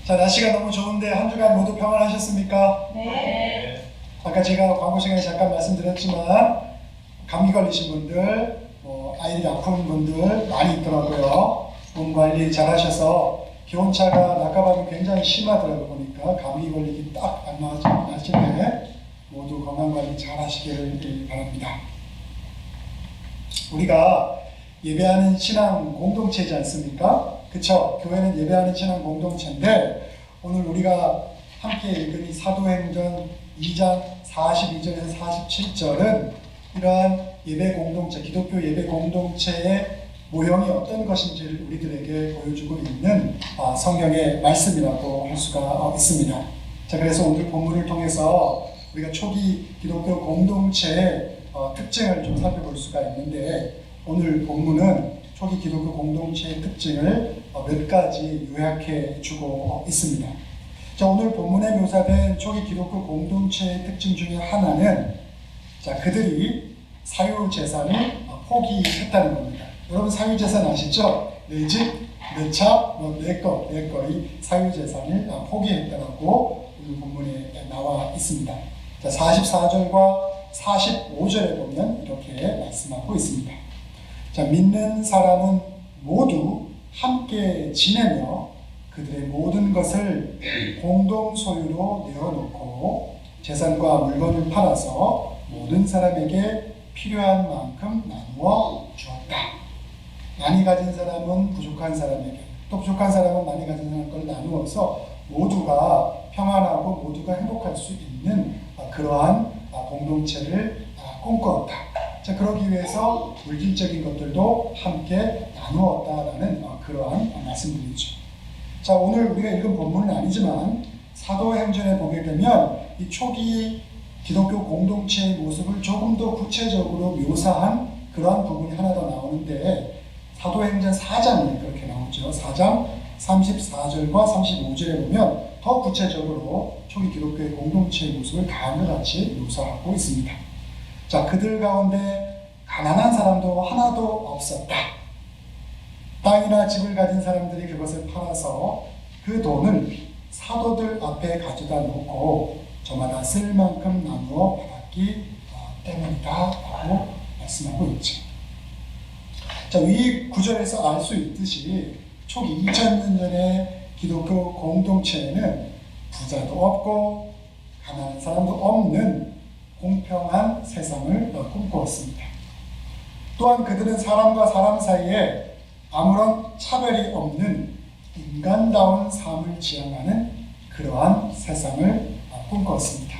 자, 날씨가 너무 좋은데 한 주간 모두 평안하셨습니까? 네. 아까 제가 광고 시간에 잠깐 말씀드렸지만 감기 걸리신 분들, 아이들이 아픈 분들 많이 있더라고요. 몸 관리 잘 하셔서 기온차가 낮과 밤이 굉장히 심하더라고요. 보니까 감기 걸리기 딱 안 맞은 날씨인데 모두 건강 관리 잘 하시길 바랍니다. 우리가 예배하는 신앙 공동체이지 않습니까? 그쵸? 교회는 예배하는 신앙 공동체인데 오늘 우리가 함께 읽은 이 사도행전 2장 42절에서 47절은 이러한 예배 공동체, 기독교 예배 공동체의 모형이 어떤 것인지를 우리들에게 보여주고 있는 성경의 말씀이라고 할 수가 있습니다. 자, 그래서 오늘 본문을 통해서 우리가 초기 기독교 공동체의 특징을 좀 살펴볼 수가 있는데 오늘 본문은 초기 기독교 공동체의 특징을 몇 가지 요약해 주고 있습니다. 자, 오늘 본문에 묘사된 초기 기독교 공동체의 특징 중에 하나는 그들이 사유재산을 포기했다는 겁니다. 여러분 사유재산 아시죠? 내 집, 내 차, 내 거, 이 사유재산을 포기했다라고 오늘 본문에 나와 있습니다. 자, 44절과 45절에 보면 이렇게 말씀하고 있습니다. 자, 믿는 사람은 모두 함께 지내며 그들의 모든 것을 공동 소유로 내어놓고 재산과 물건을 팔아서 모든 사람에게 필요한 만큼 나누어 주었다. 많이 가진 사람은 부족한 사람에게, 또 부족한 사람은 많이 가진 사람 걸 나누어서 모두가 평안하고 모두가 행복할 수 있는 그러한 공동체를 꿈꾸었다. 자, 그러기 위해서 물질적인 것들도 함께 나누었다라는 그러한 말씀들이죠. 자, 오늘 우리가 읽은 본문은 아니지만 사도행전에 보게 되면 이 초기 기독교 공동체의 모습을 조금 더 구체적으로 묘사한 그러한 부분이 하나 더 나오는데 사도행전 4장에 그렇게 나오죠. 4장 34절과 35절에 보면 더 구체적으로 초기 기독교의 공동체의 모습을 다음과 같이 묘사하고 있습니다. 자, 그들 가운데 가난한 사람도 하나도 없었다. 땅이나 집을 가진 사람들이 그것을 팔아서 그 돈을 사도들 앞에 가져다 놓고 저마다 쓸 만큼 나누어 받았기 때문이다 라고 말씀하고 있죠. 자, 위 구절에서 알 수 있듯이 초기 2000년 전의 기독교 공동체에는 부자도 없고 가난한 사람도 없는 공평한 세상을 꿈꾸었습니다. 또한 그들은 사람과 사람 사이에 아무런 차별이 없는 인간다운 삶을 지향하는 그러한 세상을 꿈꿨습니다.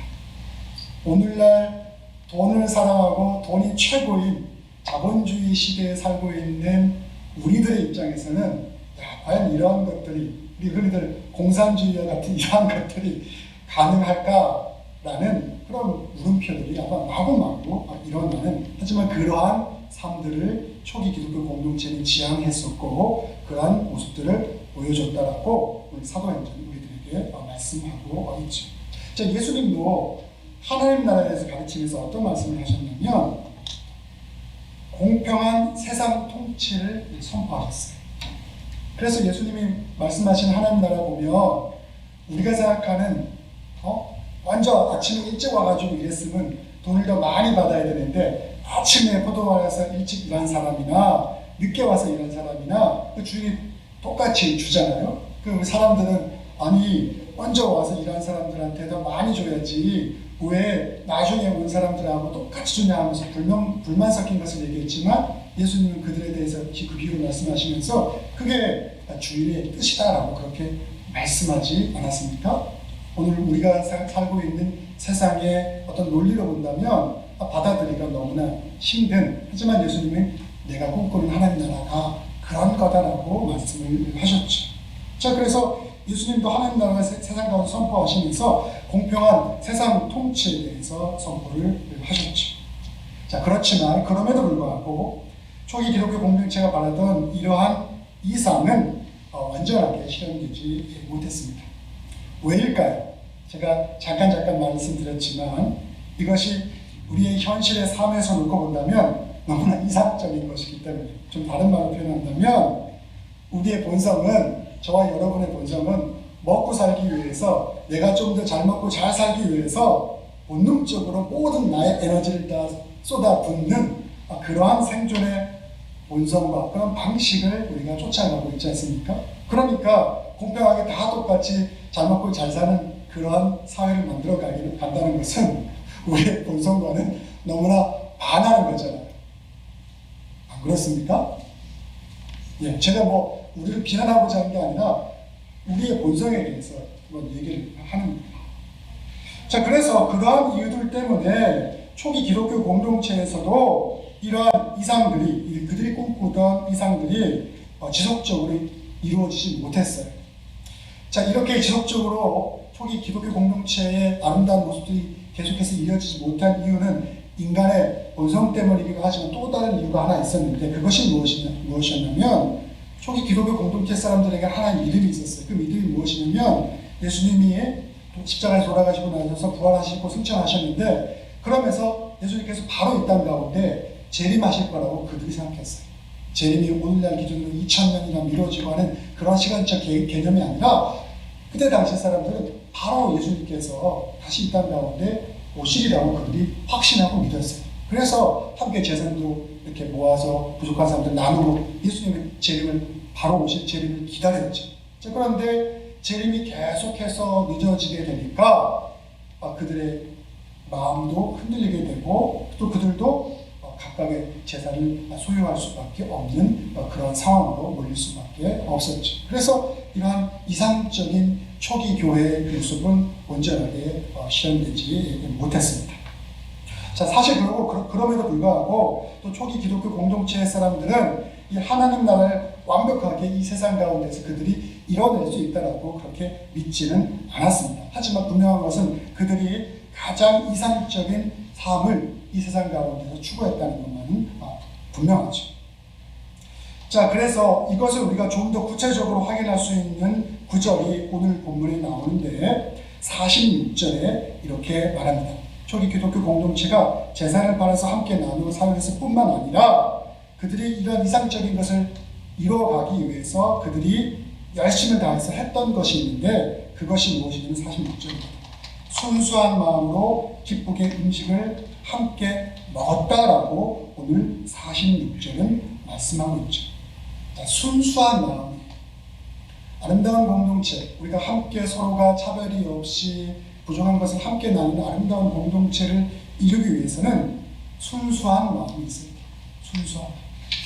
오늘날 돈을 사랑하고 돈이 최고인 자본주의 시대에 살고 있는 우리들의 입장에서는 과연 이러한 것들이 우리 흔히들 공산주의와 같은 이러한 것들이 가능할까라는 그런 물음표들이 아마 마구마구 일어나는, 하지만 그러한 삶들을 초기 기독교 공동체는 지향했었고 그러한 모습들을 보여줬다라고 우리 사도행전이 우리들에게 말씀하고 있죠. 자, 예수님도 하나님 나라에 대해서 가르치면서 어떤 말씀을 하셨냐면 공평한 세상 통치를 선포하셨어요. 그래서 예수님이 말씀하신 하나님 나라 보면 우리가 생각하는 완전 아침에 일찍 와가지고 일했으면 돈을 더 많이 받아야 되는데 아침에 포도원에서 일찍 일한 사람이나 늦게 와서 일한 사람이나 그 주인이 똑같이 주잖아요. 그 사람들은 아니 먼저 와서 일한 사람들한테 더 많이 줘야지 왜 나중에 온 사람들하고 똑같이 주냐 하면서 불만 섞인 것을 얘기했지만 예수님은 그들에 대해서 그 비유를 말씀하시면서 그게 주인의 뜻이다라고 그렇게 말씀하지 않았습니까? 오늘 우리가 살고 있는 세상의 어떤 논리로 본다면 받아들이기가 너무나 힘든, 하지만 예수님은 내가 꿈꾸는 하나님 나라가 그런 거다라고 말씀을 하셨죠. 자, 그래서 예수님도 하나님 나라가 세상 가운데 선포하시면서 공평한 세상 통치에 대해서 선포를 하셨죠. 자, 그렇지만 그럼에도 불구하고 초기 기독교 공동체가 바라던 이러한 이상은 완전하게 실현되지 못했습니다. 왜일까요? 제가 잠깐 말씀드렸지만 이것이 우리의 현실의 삶에서 놓고 본다면 너무나 이상적인 것이기 때문에, 좀 다른 말로 표현한다면 우리의 본성은, 저와 여러분의 본성은 먹고 살기 위해서, 내가 좀 더 잘 먹고 잘 살기 위해서 본능적으로 모든 나의 에너지를 다 쏟아붓는 그러한 생존의 본성과 그런 방식을 우리가 쫓아가고 있지 않습니까? 그러니까 공평하게 다 똑같이 잘 먹고 잘 사는 그러한 사회를 만들어 간다는 것은 우리의 본성과는 너무나 반하는 거잖아요. 안 그렇습니까? 예, 제가 뭐 우리를 비난하고자 하는 게 아니라 우리의 본성에 대해서 얘기를 하는 거예요. 자, 그래서 그러한 이유들 때문에 초기 기독교 공동체에서도 이러한 이상들이, 그들이 꿈꾸던 이상들이 지속적으로 이루어지지 못했어요. 자, 이렇게 지속적으로 초기 기독교 공동체의 아름다운 모습들이 계속해서 이어지지 못한 이유는 인간의 본성 때문이기도 하지만 또 다른 이유가 하나 있었는데, 그것이 무엇이었냐면 초기 기독교 공동체 사람들에게 하나의 믿음이 있었어요. 그 믿음이 무엇이냐면 예수님이 십자가에 돌아가시고 나셔서 부활하시고 승천하셨는데, 그러면서 예수님께서 바로 이 땅 가운데 재림하실 거라고 그들이 생각했어요. 재림이 오늘날 기준으로 2000년이나 미뤄지고 하는 그런 시간적 개념이 아니라, 그때 당시 사람들은 바로 예수님께서 다시 이 땅 가운데 오시리라고 그들이 확신하고 믿었어요. 그래서 함께 제사도 이렇게 모아서 부족한 사람들 나누고 예수님의 재림을, 바로 오실 재림을 기다렸죠. 그런데 재림이 계속해서 늦어지게 되니까 그들의 마음도 흔들리게 되고, 또 그들도 각각의 재산을 소유할 수밖에 없는 그런 상황으로 몰릴 수밖에 없었죠. 그래서 이러한 이상적인 초기 교회의 모습은 온전하게 실현되지 못했습니다. 자, 사실 그럼에도 불구하고 또 초기 기독교 공동체의 사람들은 이 하나님 나라를 완벽하게 이 세상 가운데서 그들이 이뤄낼 수 있다라고 그렇게 믿지는 않았습니다. 하지만 분명한 것은 그들이 가장 이상적인 삶을 이 세상 가운데서 추구했다는 것만은 분명하죠. 자, 그래서 이것을 우리가 좀 더 구체적으로 확인할 수 있는 구절이 오늘 본문에 나오는데, 46절에 이렇게 말합니다. 초기 기독교 공동체가 재산을 팔아서 함께 나누어 사용했을 뿐만 아니라 그들이 이런 이상적인 것을 이뤄가기 위해서 그들이 열심을 다해서 했던 것이 있는데, 그것이 무엇이냐면 46절입니다. 순수한 마음으로 기쁘게 음식을 함께 먹었다라고 오늘 46절은 말씀하고 있죠. 자, 순수한 마음, 아름다운 공동체, 우리가 함께 서로가 차별이 없이 부족한 것을 함께 나누는 아름다운 공동체를 이루기 위해서는 순수한 마음이 있어야 돼요. 순수한,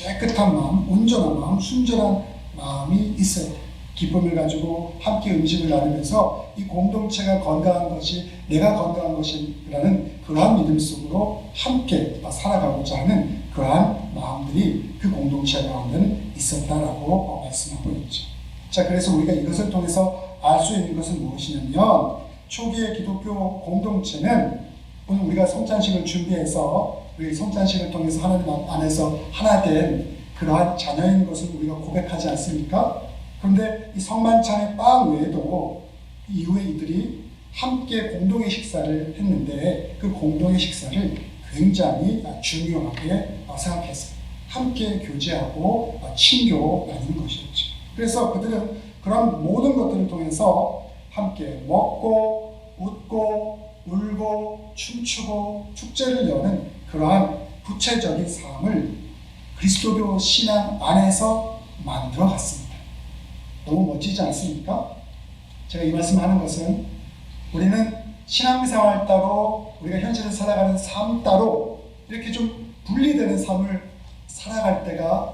깨끗한 마음, 온전한 마음, 순전한 마음이 있어야 돼요. 기쁨을 가지고 함께 음식을 나누면서 이 공동체가 건강한 것이 내가 건강한 것이라는 그러한 믿음 속으로 함께 살아가고자 하는 그러한 마음들이 그 공동체 가운데는 있었다라고 말씀하고 있죠. 자, 그래서 우리가 이것을 통해서 알 수 있는 것은 무엇이냐면, 초기의 기독교 공동체는 오늘 우리가 성찬식을 준비해서 우리 성찬식을 통해서 하나님 안에서 하나 된 그러한 자녀인 것을 우리가 고백하지 않습니까? 그런데 이 성만찬의 빵 외에도 이후에 이들이 함께 공동의 식사를 했는데, 그 공동의 식사를 굉장히 중요하게 생각했어요. 함께 교제하고 친교 나누는 것이었죠. 그래서 그들은 그런 모든 것들을 통해서 함께 먹고 웃고 울고 춤추고 축제를 여는 그러한 구체적인 삶을 그리스도교 신앙 안에서 만들어 갔습니다. 너무 멋지지 않습니까? 제가 이 말씀을 하는 것은 우리는 신앙생활 따로, 우리가 현실을 살아가는 삶 따로 이렇게 좀 분리되는 삶을 살아갈 때가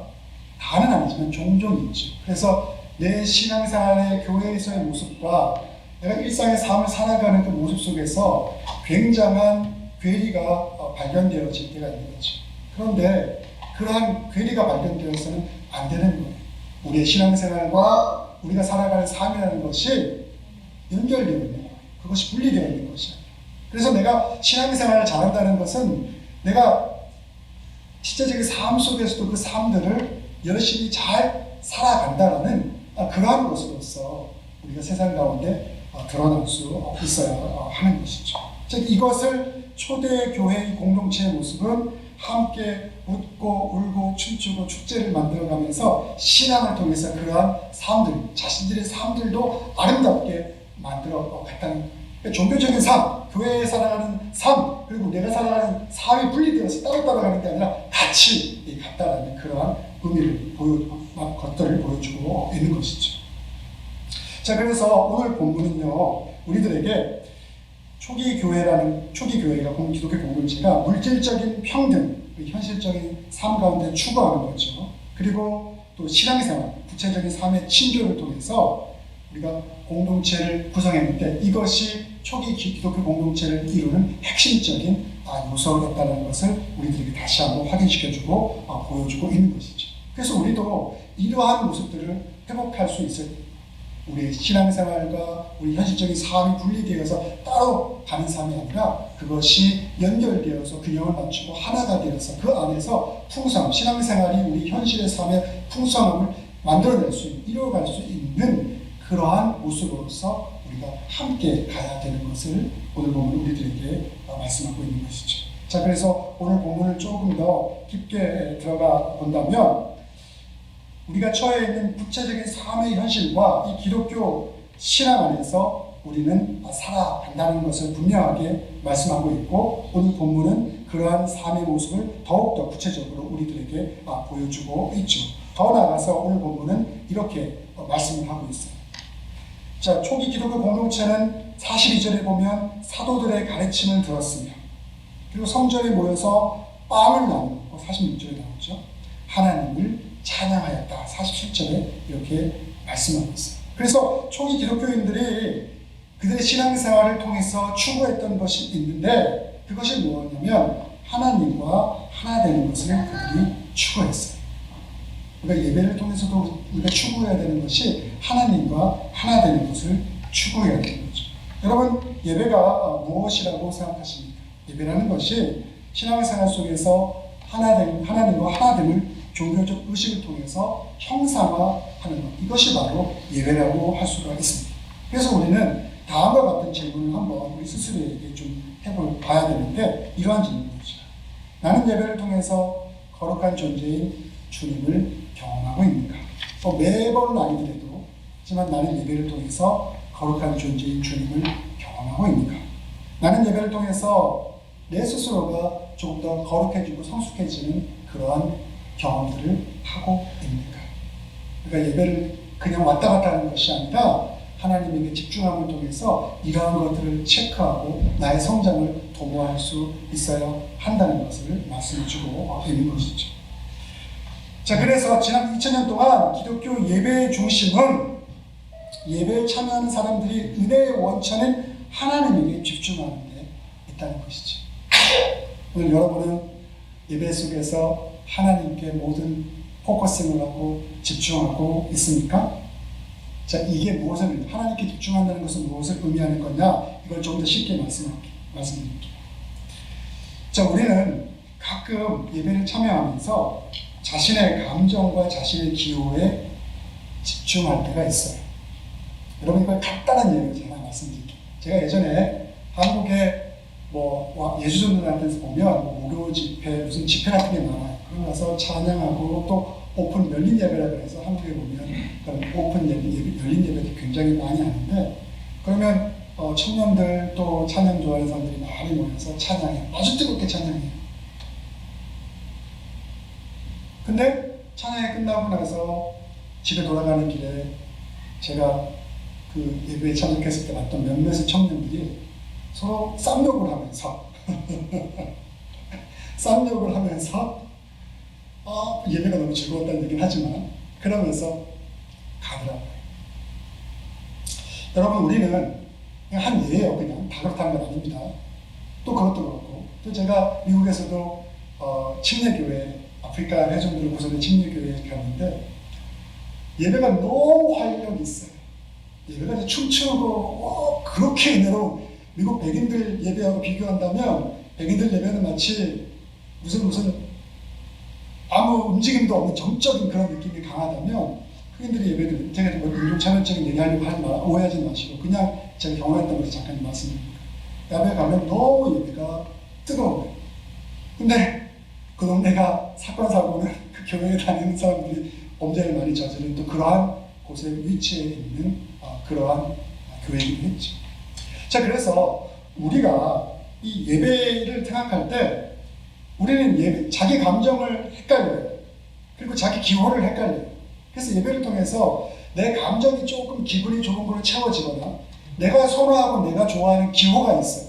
다는 아니지만 종종 있죠. 그래서 내 신앙생활의 교회에서의 모습과 내가 일상의 삶을 살아가는 그 모습 속에서 굉장한 괴리가 발견되어질 때가 있는 거죠. 그런데 그러한 괴리가 발견되어서는 안 되는 거예요. 우리의 신앙생활과 우리가 살아가는 삶이라는 것이 연결되어 있는 거예요. 그것이 분리되어 있는 것이야. 그래서 내가 신앙생활을 잘한다는 것은 내가 실제적인 삶 속에서도 그 삶들을 열심히 잘 살아간다라는 그러한 것으로서 우리가 세상 가운데 드러날 수 있어야 하는 것이죠. 즉 이것을 초대 교회의 공동체의 모습은 함께 웃고 울고 춤추고 축제를 만들어가면서 신앙을 통해서 그러한 삶들, 자신들의 삶들도 아름답게 만들어 갔다는, 그러니까 종교적인 삶, 교회에 살아가는 삶, 그리고 내가 살아가는 삶이 분리되어서 따로따로 가는 게 아니라 같이 갔다라는 그러한 의미를 것들을 보여주고 있는 것이죠. 자, 그래서 오늘 본문은요, 우리들에게 초기 교회가 기독교 공동체가 물질적인 평등, 현실적인 삶 가운데 추구하는 거죠. 그리고 또 신앙생활, 구체적인 삶의 친교를 통해서 우리가 공동체를 구성했는데 이것이 초기 기독교 공동체를 이루는 핵심적인 요소였다는 것을 우리들에게 다시 한번 확인시켜주고 보여주고 있는 것이죠. 그래서 우리도 이러한 모습들을 회복할 수 있을, 우리의 신앙생활과 우리 현실적인 삶이 분리되어서 따로 가는 삶이 아니라 그것이 연결되어서 균형을 맞추고 하나가 되어서 그 안에서 풍성, 신앙생활이 우리 현실의 삶의 풍성함을 만들어낼 수 있는, 이루어갈 수 있는 그러한 모습으로서 우리가 함께 가야 되는 것을 오늘 본문 우리들에게 말씀하고 있는 것이죠. 자, 그래서 오늘 본문을 조금 더 깊게 들어가 본다면 우리가 처해 있는 구체적인 삶의 현실과 이 기독교 신앙 안에서 우리는 살아간다는 것을 분명하게 말씀하고 있고, 오늘 본문은 그러한 삶의 모습을 더욱더 구체적으로 우리들에게 보여주고 있죠. 더 나아가서 오늘 본문은 이렇게 말씀을 하고 있어요. 자, 초기 기독교 공동체는 42절에 보면 사도들의 가르침을 들었으며, 그리고 성전에 모여서 빵을 나누고 46절에 나오죠. 하나님을 찬양하였다. 47절에 이렇게 말씀하고 있어요. 그래서 초기 기독교인들이 그들의 신앙생활을 통해서 추구했던 것이 있는데, 그것이 무엇이냐면 하나님과 하나 되는 것을 그들이 추구했어요. 그러니까 예배를 통해서도 우리가 추구해야 되는 것이 하나님과 하나 되는 것을 추구해야 되는 거죠. 여러분, 예배가 무엇이라고 생각하십니까? 예배라는 것이 신앙생활 속에서 하나님과 하나됨을 종교적 의식을 통해서 형상화하는 것, 이것이 바로 예배라고 할 수가 있습니다. 그래서 우리는 다음과 같은 질문을 한번 우리 스스로에게 좀 해봐야 되는데, 이러한 질문이죠. 나는 예배를 통해서 거룩한 존재인 주님을 경험하고 있는가? 매번은 아니더라도 하지만 나는 예배를 통해서 거룩한 존재인 주님을 경험하고 있는가? 나는 예배를 통해서 내 스스로가 조금 더 거룩해지고 성숙해지는 그러한 경험들을 하고 있는가? 그러니까 예배를 그냥 왔다 갔다 하는 것이 아니라 하나님에게 집중함을 통해서 이러한 것들을 체크하고 나의 성장을 도모할 수 있어야 한다는 것을 말씀해주고 있는 것이죠. 자, 그래서 지난 2000년 동안 기독교 예배의 중심은 예배에 참여하는 사람들이 은혜의 원천인 하나님에게 집중하는 데 있다는 것이죠. 오늘 여러분은 예배 속에서 하나님께 모든 포커싱을 하고 집중하고 있습니까? 자, 이게 무엇을, 하나님께 집중한다는 것은 무엇을 의미하는 거냐? 이걸 좀 더 쉽게 말씀드릴게요. 자, 우리는 가끔 예배를 참여하면서 자신의 감정과 자신의 기호에 집중할 때가 있어요. 여러분, 이걸 간단한 예를 하나 말씀드릴게요. 제가 예전에 한국에 예수전도단에서 보면 목요 집회, 무슨 집회 같은 게 많아요. 그러고 나서 찬양하고 또 오픈 열린 예배라 그래서 한국에 보면 그런 오픈 열린 예배도 굉장히 많이 하는데, 그러면 청년들 또 찬양 좋아하는 사람들이 많이 모여서 찬양해요. 아주 뜨겁게 찬양해요. 근데 찬양이 끝나고 나서 집에 돌아가는 길에 제가 그 예배에 참석했을 때 봤던 몇몇의 청년들이 서로 쌍욕을 하면서 예배가 너무 즐거웠다는 얘기는 하지만 그러면서 가더라고요. 여러분, 우리는 그냥 한 예예요. 그냥 다 그렇다는 건 아닙니다. 또 그것도 그렇고, 또 제가 미국에서도 침례교회, 아프리카 회종들을 구성한 침례교회에 갔는데 예배가 너무 활력이 있어요. 예배가 이제 춤추고 그렇게 은혜로, 미국 백인들 예배하고 비교한다면 백인들 예배는 마치 무슨 아무 움직임도 없는 정적인 그런 느낌이 강하다면, 흑인들의 예배들, 제가 뭐 인종차별적인 얘기하려고 하지 오해하지 마시고 그냥 제가 경험했던 것을 잠깐 말씀드립니다. 예배 가면 너무 예배가 뜨거워요. 근데 그 동네가 사건 사고는 그 교회에 다니는 사람들이 범죄를 많이 저지른 또 그러한 곳에 위치해 있는 그러한 교회이기도 했죠. 자, 그래서 우리가 이 예배를 생각할 때 우리는 자기 감정을 헷갈려요. 그리고 자기 기호를 헷갈려요. 그래서 예배를 통해서 내 감정이 조금 기분이 좋은 걸로 채워지거나 내가 선호하고 내가 좋아하는 기호가 있어요.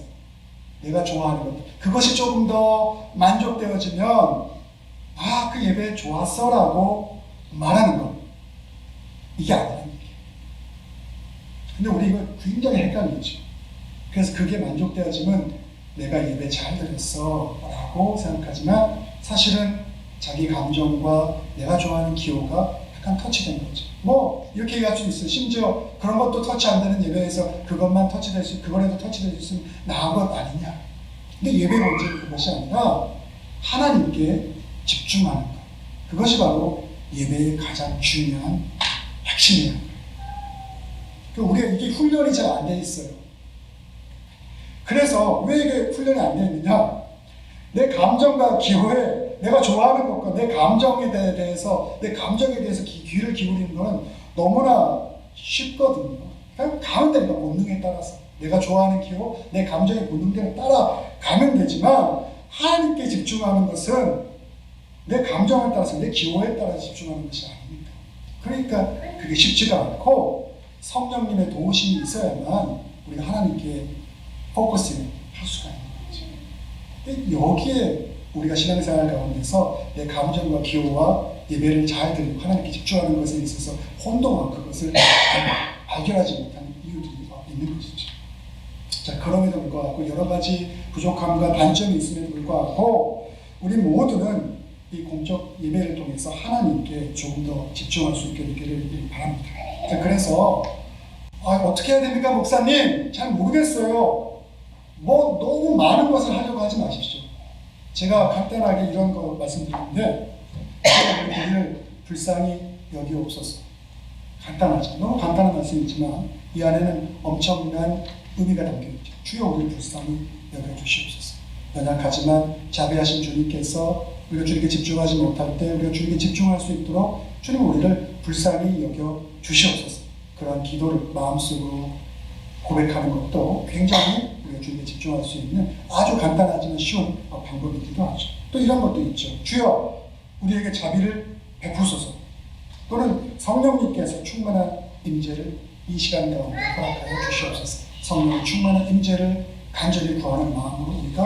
내가 좋아하는 것. 그것이 조금 더 만족되어지면 그 예배 좋았어 라고 말하는 것. 이게 아니라는 얘기예요. 근데 우리 이거 굉장히 헷갈리죠. 그래서 그게 만족되어지면 내가 예배 잘 드렸어 라고 생각하지만 사실은 자기 감정과 내가 좋아하는 기호가 약간 터치된 거죠. 뭐 이렇게 얘기할 수 있어요. 심지어 그런 것도 터치 안 되는 예배에서 그것만 터치될 수, 그거라도 터치될 수 있으면 나은 것 아니냐. 근데 예배 문제는 그것이 아니라 하나님께 집중하는 것. 그것이 바로 예배의 가장 중요한 핵심이에요. 우리가 이게 훈련이 잘 안 돼 있어요. 그래서 왜 이게 훈련이 안 되느냐? 내 감정과 기호에 내가 좋아하는 것과 내 감정에 대해서 귀를 기울이는 것은 너무나 쉽거든요. 그냥 가면 되니까 본능에 따라서 내가 좋아하는 기호, 내 감정의 본능대로 따라가면 되지만 하나님께 집중하는 것은 내 감정에 따라서 내 기호에 따라서 집중하는 것이 아닙니다. 그러니까 그게 쉽지가 않고 성령님의 도우심이 있어야만 우리가 하나님께 포커스를 할 수가 있는 거죠. 근데 여기에 우리가 신앙생활 가운데서 내 감정과 기호와 예배를 잘 드리고 하나님께 집중하는 것에 있어서 혼동한 그것을 발견하지 못하는 이유들이 있는 것이죠. 자, 그럼에도 불구하고 여러 가지 부족함과 단점이 있음에도 불구하고 우리 모두는 이 공적 예배를 통해서 하나님께 조금 더 집중할 수 있게 되기를 바랍니다. 자, 그래서 어떻게 해야 됩니까, 목사님? 잘 모르겠어요. 뭐 너무 많은 것을 하려고 하지 마십시오. 제가 간단하게 이런 거 말씀드리는데 우리를 불쌍히 여기옵소서. 간단하죠. 너무 간단한 말씀이지만 이 안에는 엄청난 의미가 담겨있죠. 주여 우리를 불쌍히 여겨주시옵소서. 연약하지만 자비하신 주님께서 우리가 주님께 집중하지 못할 때 우리가 주님께 집중할 수 있도록 주님 우리를 불쌍히 여겨주시옵소서. 그러한 기도를 마음속으로 고백하는 것도 굉장히 우리가 주님께 집중할 수 있는 아주 간단하지만 쉬운 방법이기도 하죠. 또 이런 것도 있죠. 주여 우리에게 자비를 베푸소서. 또는 성령님께서 충만한 임재를 이 시간 가운데 허락하여 주시옵소서. 성령의 충만한 임재를 간절히 구하는 마음으로 우리가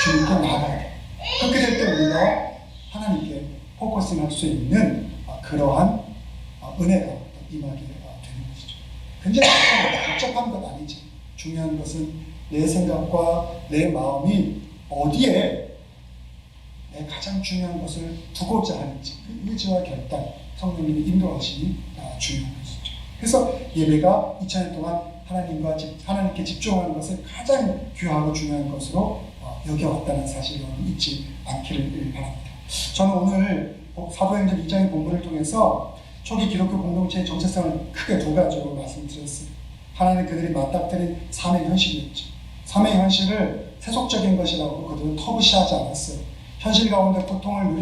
주님께 나아가야 돼요. 그렇게 될 때 우리가 하나님께 포커싱할 수 있는 그러한 은혜가 임하게 되는 것이죠. 굉장히 복잡한 것 아니죠. 중요한 것은 내 생각과 내 마음이 어디에 내 가장 중요한 것을 두고자 하는지 그 의지와 결단, 성령님의 인도하심이 중요한 것이죠. 그래서 예배가 2000년 동안 하나님께 집중하는 것을 가장 귀하고 중요한 것으로 여겨왔다는 사실을 잊지 않기를 바랍니다. 저는 오늘 사도행전 2장의 본문을 통해서 초기 기독교 공동체의 정체성을 크게 두 가지로 말씀드렸어요. 하나는 그들이 맞닥뜨린 삶의 현실이었죠. 삶의 현실을 세속적인 것이라고 그들은 터부시하지 않았어요. 현실 가운데 고통을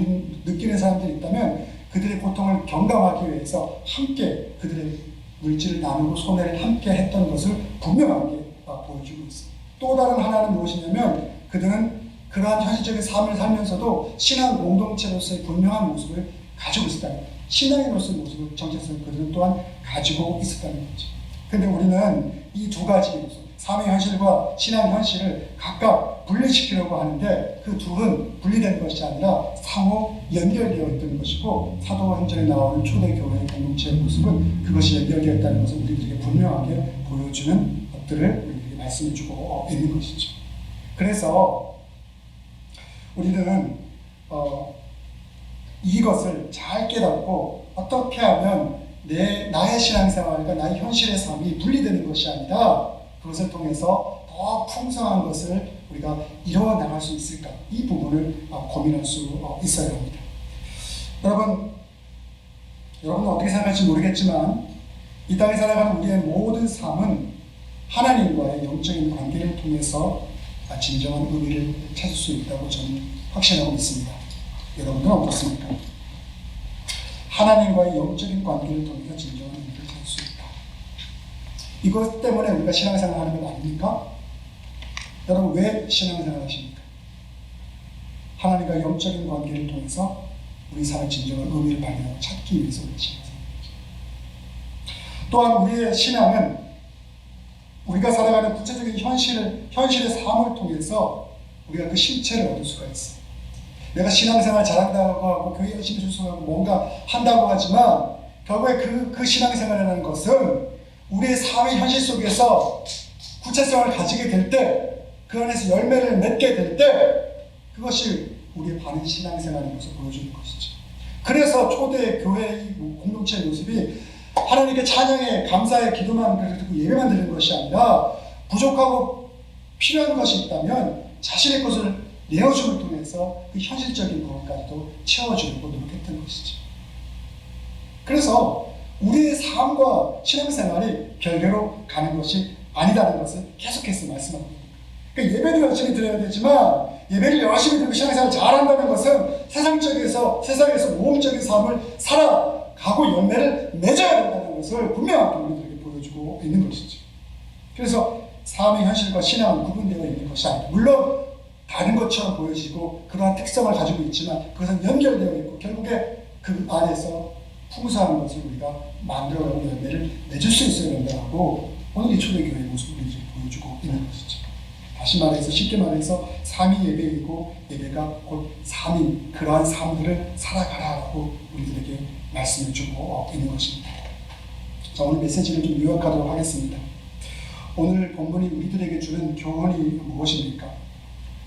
느끼는 사람들이 있다면 그들의 고통을 경감하기 위해서 함께 그들의 물질을 나누고 손해를 함께 했던 것을 분명하게 보여주고 있어요. 또 다른 하나는 무엇이냐면 그들은 그러한 현실적인 삶을 살면서도 신앙 공동체로서의 분명한 모습을 가지고 있었다는 거예요. 신앙인으로서의 모습을 정체성을 그들은 또한 가지고 있었다는 거죠. 그런데 우리는 이 두 가지 모습, 삶의 현실과 신앙 현실을 각각 분리시키려고 하는데 그 둘은 분리된 것이 아니라 상호 연결되어 있던 것이고 사도행전에 나오는 초대교회의 공동체의 모습은 그것이 연결되어 있다는 것을 우리들에게 분명하게 보여주는 것들을 우리에게 말씀해주고 있는 것이죠. 그래서 우리는 이것을 잘 깨닫고 어떻게 하면 나의 신앙생활과 나의 현실의 삶이 분리되는 것이 아니라 그것을 통해서 더 풍성한 것을 우리가 이루어 나갈 수 있을까? 이 부분을 고민할 수 있어야 합니다. 여러분은 어떻게 생각할지 모르겠지만 이 땅에 살아가는 우리의 모든 삶은 하나님과의 영적인 관계를 통해서 진정한 의미를 찾을 수 있다고 저는 확신하고 있습니다. 여러분들은 어떻습니까? 하나님과의 영적인 관계를 통해서 진정한 의미를 찾을 수 있다. 이것 때문에 우리가 신앙생활 하는 건 아닙니까? 여러분 왜 신앙생활 하십니까? 하나님과 영적인 관계를 통해서 우리 삶의 진정한 의미를 발견하고 찾기 위해서 우리 신앙생활. 또한 우리의 신앙은 우리가 살아가는 구체적인 현실의 삶을 통해서 우리가 그 실체를 얻을 수가 있어요. 내가 신앙생활 잘한다고 하고 교회 열심히 출석하고 뭔가 한다고 하지만 결국에 그 신앙생활이라는 것은 우리의 삶의 현실 속에서 구체성을 가지게 될 때, 그 안에서 열매를 맺게 될 때 그것이 우리의 바른 신앙생활인 것을 보여주는 것이죠. 그래서 초대 교회의 공동체의 모습이 하나님께 찬양에 감사의 기도만 듣고 예배만 드리는 것이 아니라 부족하고 필요한 것이 있다면 자신의 것을 내어줌을 통해서 그 현실적인 부분까지도 채워주려고 노력했던 것이죠. 그래서 우리의 삶과 신앙생활이 별개로 가는 것이 아니다는 것을 계속해서 말씀합니다. 그러니까 예배도 열심히 드려야 되지만 예배를 열심히 드리고 신앙생활을 잘한다는 것은 세상에서 모험적인 삶을 살아가고 열매를 맺어야 된다는 것을 분명하게 우리들에게 보여주고 있는 것이죠. 그래서 삶의 현실과 신앙은 구분되어 있는 것이 아니다. 물론 다른 것처럼 보여지고 그러한 특성을 가지고 있지만 그것은 연결되어 있고 결국에 그 안에서 풍성한 것을 우리가 만들어가고 열매를 맺을 수 있어야 된다고 오늘 이 초대교회의 모습을 보여주고 있는 것이죠. 다시 말해서 쉽게 말해서 삶이 예배이고 예배가 곧 삶인 그러한 삶들을 살아가라고 우리들에게 말씀을 주고 있는 것입니다. 자, 오늘 메시지를 좀 요약하도록 하겠습니다. 오늘 본문이 우리들에게 주는 교훈이 무엇입니까?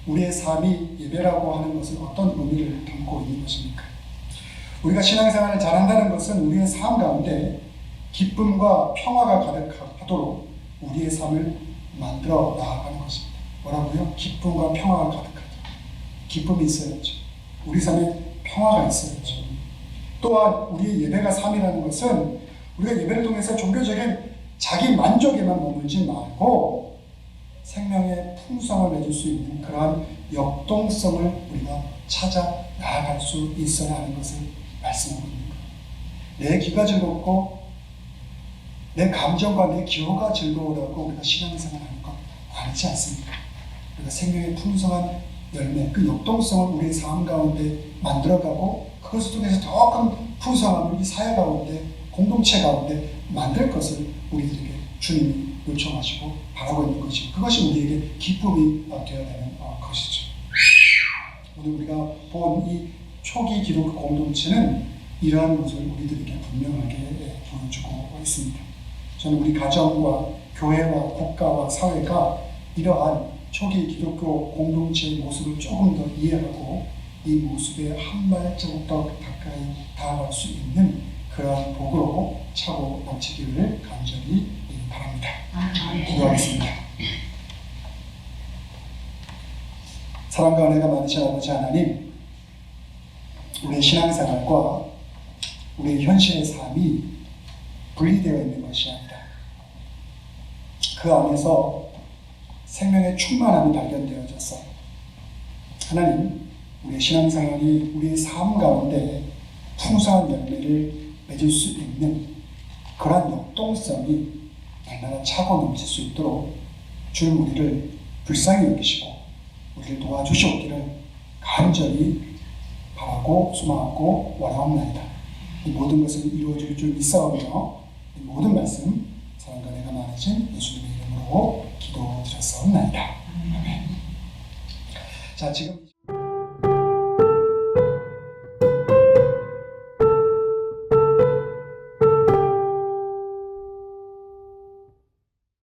우리의 삶이 예배라고 하는 것은 어떤 의미를 담고 있는 것입니까? 우리가 신앙생활을 잘한다는 것은 우리의 삶 가운데 기쁨과 평화가 가득하도록 우리의 삶을 만들어 나아가는 것입니다. 뭐라고요? 기쁨과 평화가 가득하다. 기쁨이 있어야죠. 우리 삶에 평화가 있어야죠. 또한 우리의 예배가 삶이라는 것은 우리가 예배를 통해서 종교적인 자기 만족에만 머물지 말고 생명의 풍성을 맺을 수 있는 그러한 역동성을 우리가 찾아 나아갈 수 있어야 하는 것을 말씀하고 있는 거예요. 내 귀가 즐겁고 내 감정과 내 기호가 즐거우라고 우리가 신앙생활하는 것 아니지 않습니까? 우리가 생명의 풍성한 열매, 그 역동성을 우리의 삶 가운데 만들어가고 그것을 통해서 더 큰 풍성함을 이 사회 가운데, 공동체 가운데 만들 것을 우리들에게 주님이 요청하시고 바라고 있는 것이고 그것이 우리에게 기쁨이 되어야 되는 것이죠. 오늘 우리가 본 이 초기 기독교 공동체는 이러한 모습을 우리들에게 분명하게 보여주고 있습니다. 저는 우리 가정과 교회와 국가와 사회가 이러한 초기 기독교 공동체의 모습을 조금 더 이해하고 이 모습에 한 발자국 더 가까이 다가갈 수 있는 그러한 복으로 차고 넘치기를 간절히 바랍니다. 기도하겠습니다. 사랑과 은혜가 많으신 아버지 하나님, 우리의 신앙생활과 우리의 현실의 삶이 분리되어 있는 것이 아니라 그 안에서 생명의 충만함이 발견되어져서 하나님, 우리의 신앙생활이 우리의 삶 가운데 풍성한 열매를 맺을 수 있는 그러한 역동성이 날마다 차고 넘칠 수 있도록 주님 우리를 불쌍히 여기시고 우리를 도와주시옵기를 간절히 바라고 소망하고 원하옵나이다. 이 모든 것을 이루어질 줄 믿사오며 이 모든 말씀 사랑과 은혜가 많으신 예수님의 이름으로 기도드렸사옵나이다. 아멘. 자, 지금